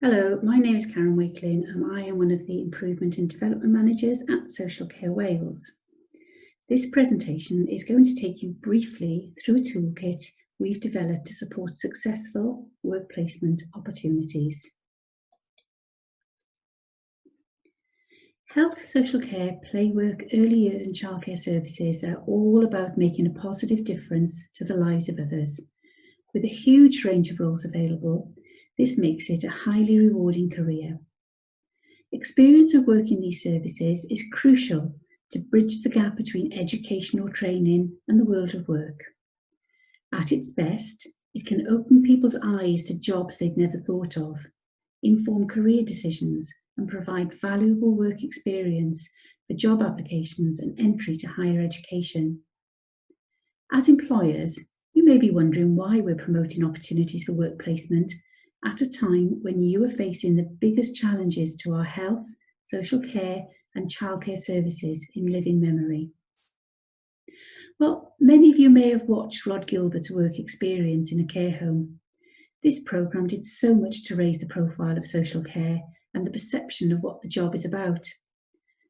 Hello, my name is Karen Wakelin and I am one of the Improvement and Development Managers at Social Care Wales. This presentation is going to take you briefly through a toolkit we've developed to support successful work placement opportunities. Health, social care, play work, early years and childcare services are all about making a positive difference to the lives of others. With a huge range of roles available, this makes it a highly rewarding career. Experience of work in these services is crucial to bridge the gap between educational training and the world of work. At its best, it can open people's eyes to jobs they'd never thought of, inform career decisions, and provide valuable work experience for job applications and entry to higher education. As employers, you may be wondering why we're promoting opportunities for work placement at a time when you are facing the biggest challenges to our health, social care and childcare services in living memory. Well, many of you may have watched Rod Gilbert's work experience in a care home. This programme did so much to raise the profile of social care and the perception of what the job is about.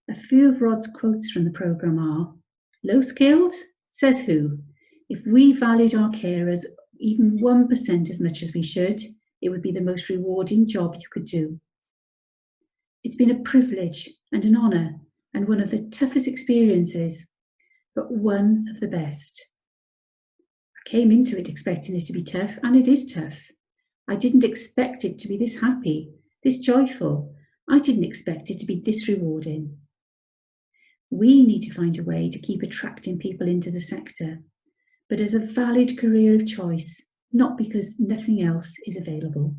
A few of Rod's quotes from the programme are, "Low skilled? Says who? If we valued our carers even 1% as much as we should, it would be the most rewarding job you could do. It's been a privilege and an honour and one of the toughest experiences, but one of the best. I came into it expecting it to be tough, and it is tough. I didn't expect it to be this happy, this joyful. I didn't expect it to be this rewarding." We need to find a way to keep attracting people into the sector, but as a valid career of choice, not because nothing else is available.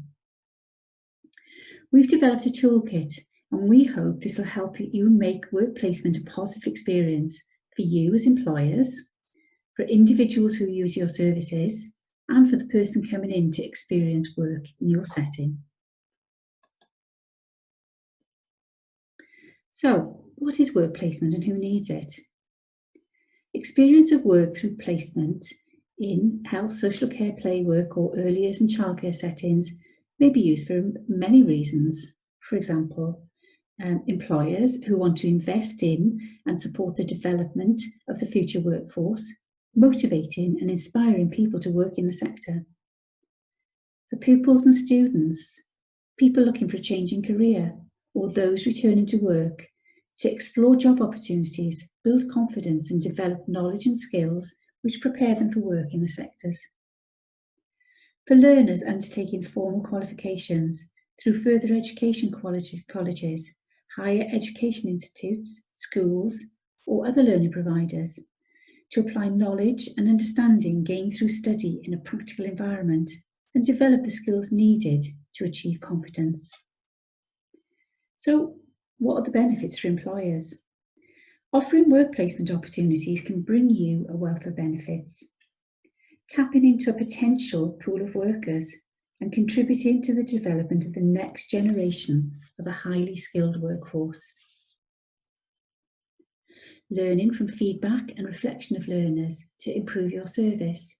We've developed a toolkit and we hope this will help you make work placement a positive experience for you as employers, for individuals who use your services, and for the person coming in to experience work in your setting. So, what is work placement and who needs it? Experience of work through placement in health, social care, play work or early years and childcare settings may be used for many reasons. For example, employers who want to invest in and support the development of the future workforce, motivating and inspiring people to work in the sector. For pupils and students, people looking for a change in career, or those returning to work, to explore job opportunities, build confidence and develop knowledge and skills which prepare them for work in the sectors. For learners undertaking formal qualifications through further education colleges, higher education institutes, schools or other learning providers, to apply knowledge and understanding gained through study in a practical environment and develop the skills needed to achieve competence. So, what are the benefits for employers? Offering work placement opportunities can bring you a wealth of benefits. Tapping into a potential pool of workers and contributing to the development of the next generation of a highly skilled workforce. Learning from feedback and reflection of learners to improve your service.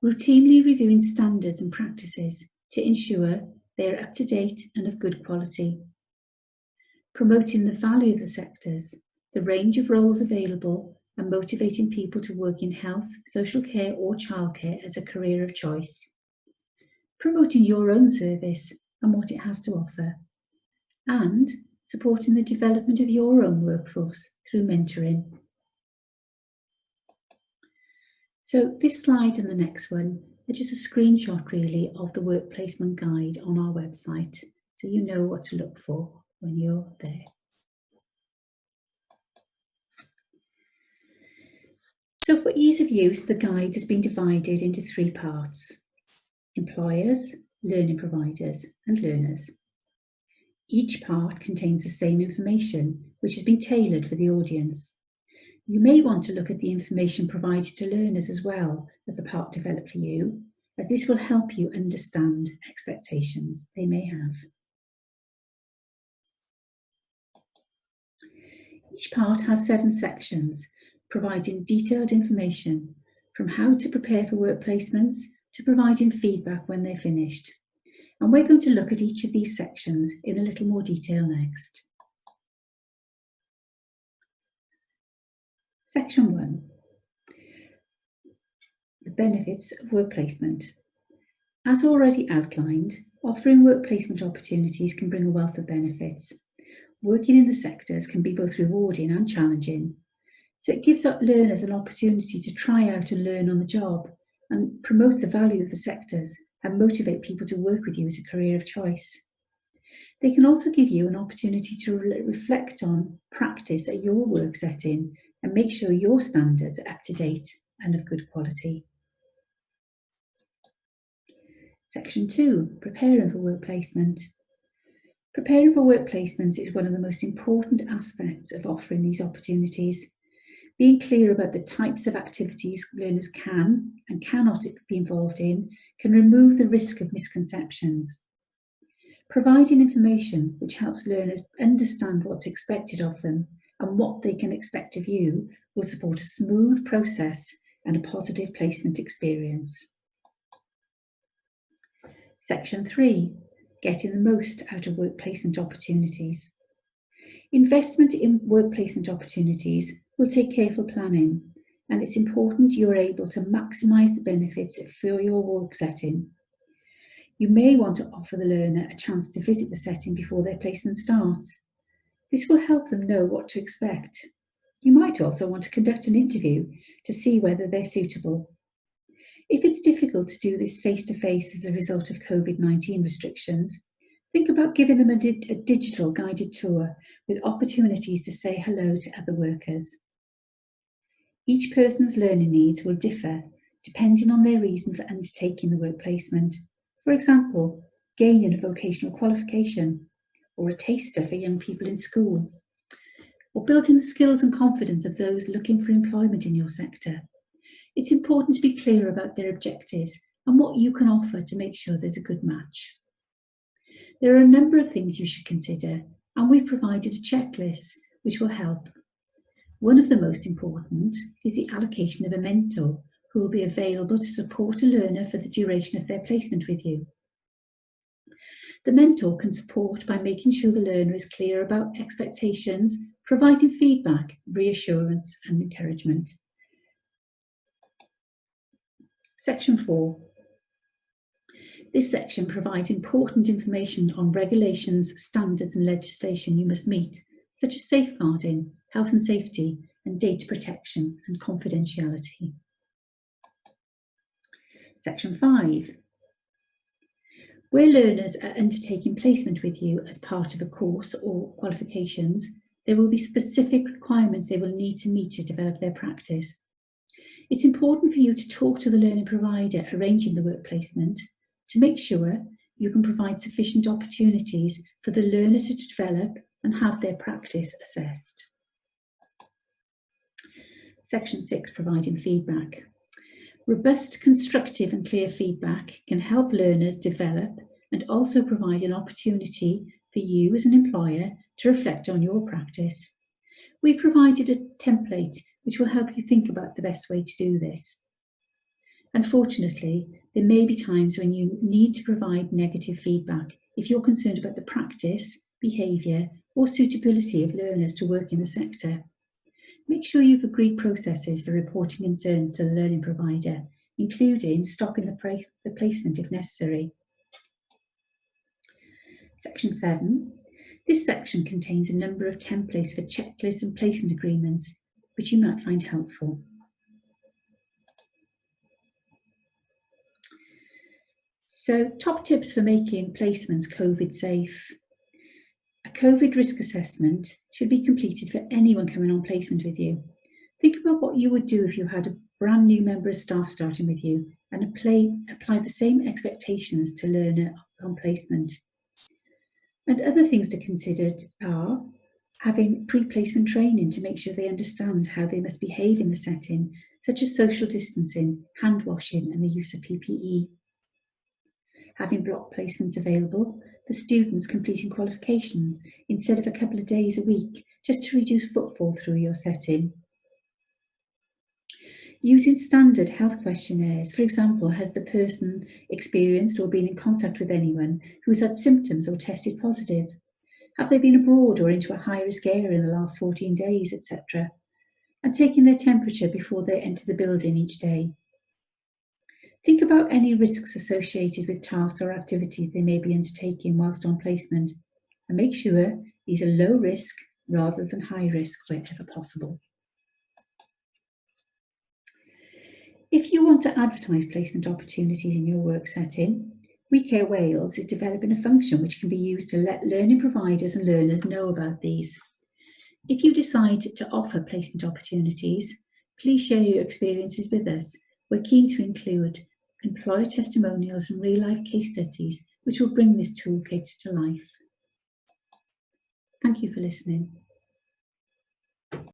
Routinely reviewing standards and practices to ensure they are up to date and of good quality. Promoting the value of the sectors, the range of roles available, and motivating people to work in health, social care or childcare as a career of choice. Promoting your own service and what it has to offer. And supporting the development of your own workforce through mentoring. So this slide and the next one are just a screenshot really of the work placement guide on our website, so you know what to look for when you're there. So for ease of use, the guide has been divided into 3 parts: employers, learning providers and learners. Each part contains the same information, which has been tailored for the audience. You may want to look at the information provided to learners as well as the part developed for you, as this will help you understand expectations they may have. Each part has 7 sections, providing detailed information from how to prepare for work placements to providing feedback when they're finished. And we're going to look at each of these sections in a little more detail next. Section 1, the benefits of work placement. As already outlined, offering work placement opportunities can bring a wealth of benefits. Working in the sectors can be both rewarding and challenging. So it gives up learners an opportunity to try out and learn on the job and promote the value of the sectors and motivate people to work with you as a career of choice. They can also give you an opportunity to reflect on practice at your work setting and make sure your standards are up to date and of good quality. Section 2, preparing for work placement. Preparing for work placements is one of the most important aspects of offering these opportunities. Being clear about the types of activities learners can and cannot be involved in can remove the risk of misconceptions. Providing information which helps learners understand what's expected of them and what they can expect of you will support a smooth process and a positive placement experience. Section 3, getting the most out of work placement opportunities. Investment in work placement opportunities will take careful planning, and it's important you are able to maximise the benefits for your work setting. You may want to offer the learner a chance to visit the setting before their placement starts. This will help them know what to expect. You might also want to conduct an interview to see whether they're suitable. If it's difficult to do this face-to-face as a result of COVID-19 restrictions, think about giving them a digital guided tour with opportunities to say hello to other workers. Each person's learning needs will differ depending on their reason for undertaking the work placement. For example, gaining a vocational qualification, or a taster for young people in school, or building the skills and confidence of those looking for employment in your sector. It's important to be clear about their objectives and what you can offer to make sure there's a good match. There are a number of things you should consider, and we've provided a checklist which will help. One of the most important is the allocation of a mentor who will be available to support a learner for the duration of their placement with you. The mentor can support by making sure the learner is clear about expectations, providing feedback, reassurance and encouragement. Section 4. This section provides important information on regulations, standards and legislation you must meet, such as safeguarding, health and safety, and data protection and confidentiality. Section 5. Where learners are undertaking placement with you as part of a course or qualifications, there will be specific requirements they will need to meet to develop their practice. It's important for you to talk to the learning provider arranging the work placement to make sure you can provide sufficient opportunities for the learner to develop and have their practice assessed. Section 6, providing feedback. Robust, constructive and clear feedback can help learners develop and also provide an opportunity for you as an employer to reflect on your practice. We've provided a template which will help you think about the best way to do this. Unfortunately, there may be times when you need to provide negative feedback if you're concerned about the practice, behaviour or suitability of learners to work in the sector. Make sure you've agreed processes for reporting concerns to the learning provider, including stopping the placement if necessary. Section 7. This section contains a number of templates for checklists and placement agreements, which you might find helpful. So, top tips for making placements COVID safe. A COVID risk assessment should be completed for anyone coming on placement with you. Think about what you would do if you had a brand new member of staff starting with you and apply the same expectations to learner on placement. And other things to consider are having pre-placement training to make sure they understand how they must behave in the setting, such as social distancing, hand washing and the use of PPE. Having block placements available for students completing qualifications instead of a couple of days a week, just to reduce footfall through your setting. Using standard health questionnaires, for example, has the person experienced or been in contact with anyone who has had symptoms or tested positive? Have they been abroad or into a high-risk area in the last 14 days, etc.? And taking their temperature before they enter the building each day. Think about any risks associated with tasks or activities they may be undertaking whilst on placement, and make sure these are low risk rather than high risk wherever possible. If you want to advertise placement opportunities in your work setting, We Care Wales is developing a function which can be used to let learning providers and learners know about these. If you decide to offer placement opportunities, please share your experiences with us. We're keen to include employer testimonials and real-life case studies which will bring this toolkit to life. Thank you for listening.